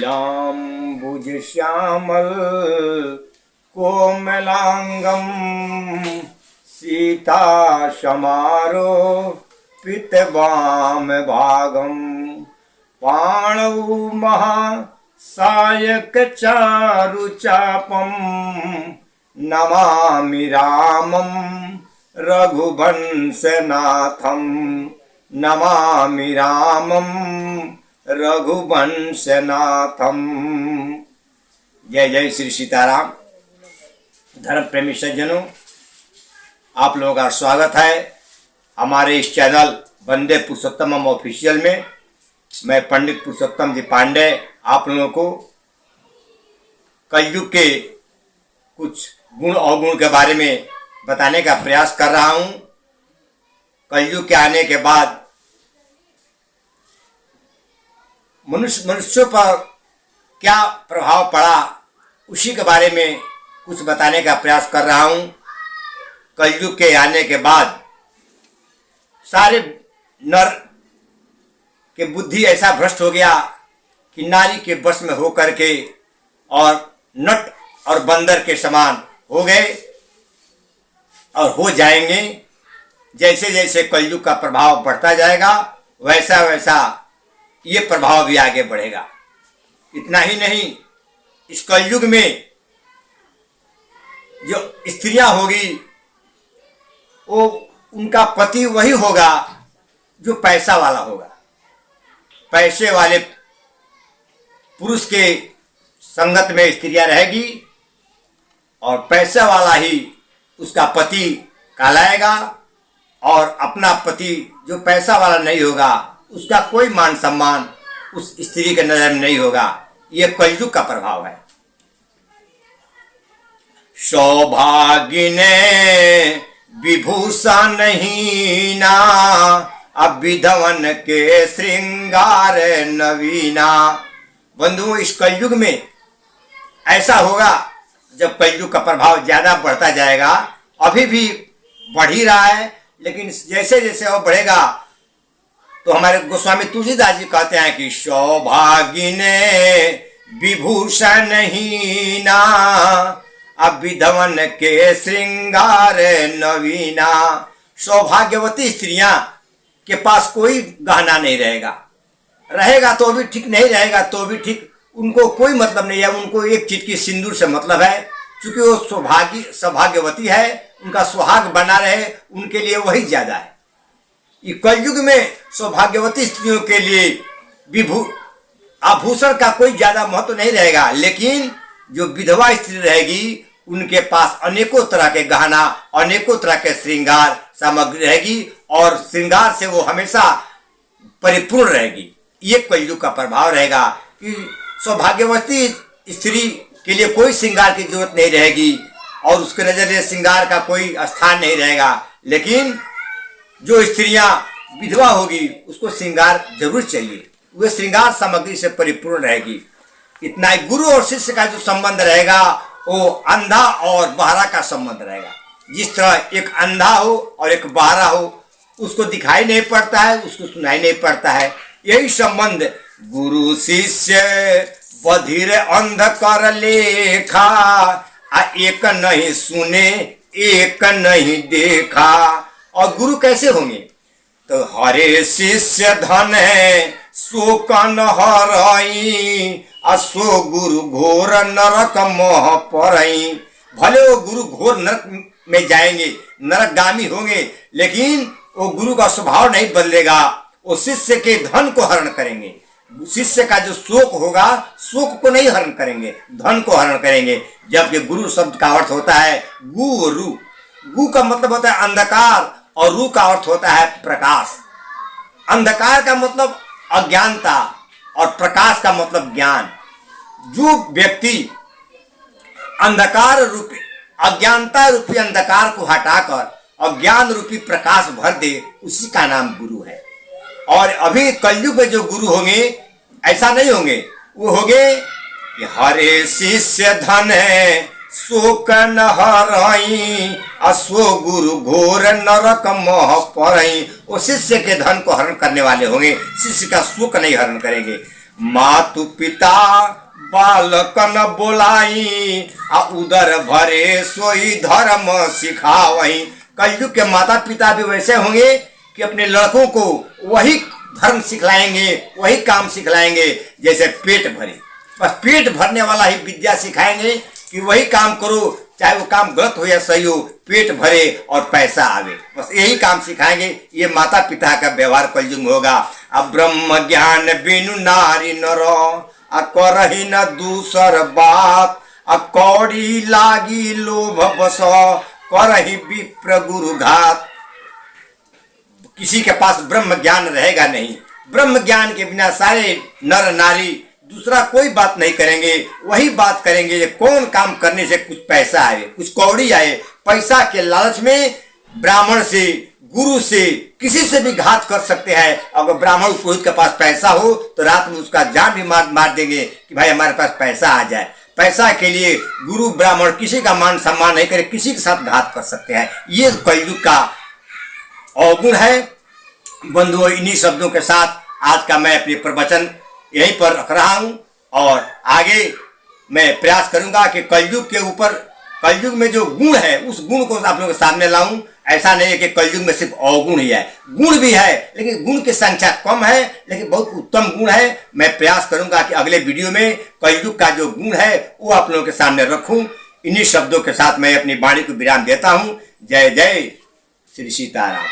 नीलाम्बुज श्यामल कोमलांगम सीता समारो पितवाम भागम पाणौ महासायक चारु चापम नमामि रामं रघुवंशनाथं नमामि रामं रघुवंशनाथम। जय जय श्री सीताराम। धर्म प्रेमी सज्जनों, आप लोगों का स्वागत है हमारे इस चैनल वंदे पुरुषोत्तमम ऑफिशियल में। मैं पंडित पुरुषोत्तम जी पांडे आप लोगों को कलयुग के कुछ गुण अवगुण के बारे में बताने का प्रयास कर रहा हूं। कलयुग के आने के बाद मनुष्यों पर क्या प्रभाव पड़ा उसी के बारे में कुछ बताने का प्रयास कर रहा हूं। कलयुग के आने के बाद सारे नर के बुद्धि ऐसा भ्रष्ट हो गया कि नारी के वश में हो करके और नट और बंदर के समान हो गए और हो जाएंगे। जैसे जैसे कलयुग का प्रभाव बढ़ता जाएगा वैसा वैसा ये प्रभाव भी आगे बढ़ेगा। इतना ही नहीं, इस कलयुग में जो स्त्रियां होगी वो उनका पति वही होगा जो पैसा वाला होगा। पैसे वाले पुरुष के संगत में स्त्रियां रहेगी और पैसा वाला ही उसका पति कहलाएगा और अपना पति जो पैसा वाला नहीं होगा उसका कोई मान सम्मान उस स्त्री के नजर में नहीं होगा। यह कलयुग का प्रभाव है। सौभाग्यने विभूषण हीना अब विधवन के श्रृंगार नवीना। बंधुओं, इस कलयुग में ऐसा होगा जब कलयुग का प्रभाव ज्यादा बढ़ता जाएगा। अभी भी बढ़ ही रहा है, लेकिन जैसे जैसे वो बढ़ेगा तो हमारे गोस्वामी तुलसीदास जी कहते हैं कि सौभागिने विभूषण हीना अब विधवन के श्रृंगार नवीना। सौभाग्यवती स्त्रियां के पास कोई गहना नहीं रहेगा तो भी ठीक, नहीं रहेगा तो भी ठीक, उनको कोई मतलब नहीं है। उनको एक चीज की सिंदूर से मतलब है, क्योंकि वो सौभाग्यवती है, उनका सुहाग बना रहे उनके लिए वही ज्यादा है। ये कलयुग में सौभाग्यवती स्त्रियों के लिए आभूषण का कोई ज्यादा महत्व नहीं रहेगा, लेकिन जो विधवा स्त्री रहेगी उनके पास अनेकों तरह के गहना, अनेकों तरह के श्रृंगार सामग्री रहेगी और श्रृंगार से वो हमेशा परिपूर्ण रहेगी। ये कलयुग का प्रभाव रहेगा कि सौभाग्यवती स्त्री के लिए कोई श्रृंगार की जरूरत नहीं रहेगी और उसके नजर श्रृंगार का कोई स्थान नहीं रहेगा। लेकिन जो स्त्रियां विधवा होगी उसको श्रृंगार जरूर चाहिए, वह श्रृंगार सामग्री से परिपूर्ण रहेगी। इतना ही गुरु और शिष्य का जो संबंध रहेगा वो अंधा और बहरा का संबंध रहेगा। जिस तरह एक अंधा हो और एक बहरा हो, उसको दिखाई नहीं पड़ता है, उसको सुनाई नहीं पड़ता है, यही संबंध गुरु शिष्य बधिर अंध कर लेखा एक नहीं सुने एक नहीं देखा। और गुरु कैसे होंगे? तो हरे शिष्य धन है सो कन हरई असो गुरु घोर नरक मोह परई। भले वो गुरु घोर नरक में जाएंगे, नरकगामी होंगे, लेकिन वो गुरु का स्वभाव नहीं बदलेगा। वो शिष्य के धन को हरण करेंगे। शिष्य का जो शोक होगा, शोक को नहीं हरण करेंगे, धन को हरण करेंगे। जबकि गुरु शब्द का अर्थ होता है गु और रू। गु का मतलब होता है अंधकार और रू का अर्थ होता है प्रकाश। अंधकार का मतलब अज्ञानता और प्रकाश का मतलब ज्ञान। जो व्यक्ति अंधकार रूपी अज्ञानता रूपी अंधकार को हटाकर अज्ञान रूपी प्रकाश भर दे, उसी का नाम गुरु है। और अभी कलयुग में जो गुरु होंगे ऐसा नहीं होंगे, वो होंगे कि हरे शिष्य धन है शोक न हरई असो गुरु घोर नरक मोह परई। वो शिष्य के धन को हरण करने वाले होंगे, शिष्य का शोक नहीं हरण करेंगे। मातु पिता बालकन बोलाई आ उदर भरे सोई धर्म सिखावही। कलयुग के माता पिता भी वैसे होंगे कि अपने लड़कों को वही धर्म सिखलाएंगे, वही काम सिखलाएंगे जैसे पेट भरे। बस पेट भरने वाला ही विद्या सिखाएंगे कि वही काम करो, चाहे वो काम गलत हो या सही हो, पेट भरे और पैसा आवे, बस यही काम सिखाएंगे। ये माता पिता का व्यवहार कलयुग में होगा। अब ब्रह्म ज्ञान बिनु नारी नर आ करही न दूसर बात, आ कौड़ी लागी लोभ बस करही विप्र गुरु घात। किसी के पास ब्रह्म ज्ञान रहेगा नहीं। ब्रह्म ज्ञान के बिना सारे नर नारी दूसरा कोई बात नहीं करेंगे, वही बात करेंगे कौन काम करने से कुछ पैसा आए, कुछ कौड़ी आए। पैसा के लालच में ब्राह्मण से, गुरु से, किसी से भी घात कर सकते हैं। अगर ब्राह्मण पुरोहित के पास पैसा हो तो रात में उसका जान भी मार देंगे कि भाई हमारे पास पैसा आ जाए। पैसा के लिए गुरु ब्राह्मण किसी का मान सम्मान नहीं करे, किसी के साथ घात कर सकते हैं। ये कलयुग का अवगुण है। बंधुओं, इन्हीं शब्दों के साथ आज का मैं अपने प्रवचन यहीं पर रख रहा हूं और आगे मैं प्रयास करूंगा कि कलयुग के ऊपर, कलयुग में जो गुण है उस गुण को आप लोगों के सामने लाऊं। ऐसा नहीं है कि कलयुग में सिर्फ अवगुण ही है, गुण भी है, लेकिन गुण की संख्या कम है, लेकिन बहुत उत्तम गुण है। मैं प्रयास करूंगा कि अगले वीडियो में कलयुग का जो गुण है वो आप लोगों के सामने रखूं। इन्हीं शब्दों के साथ मैं अपनी वाणी को विराम देता हूं। जय जय श्री सीताराम।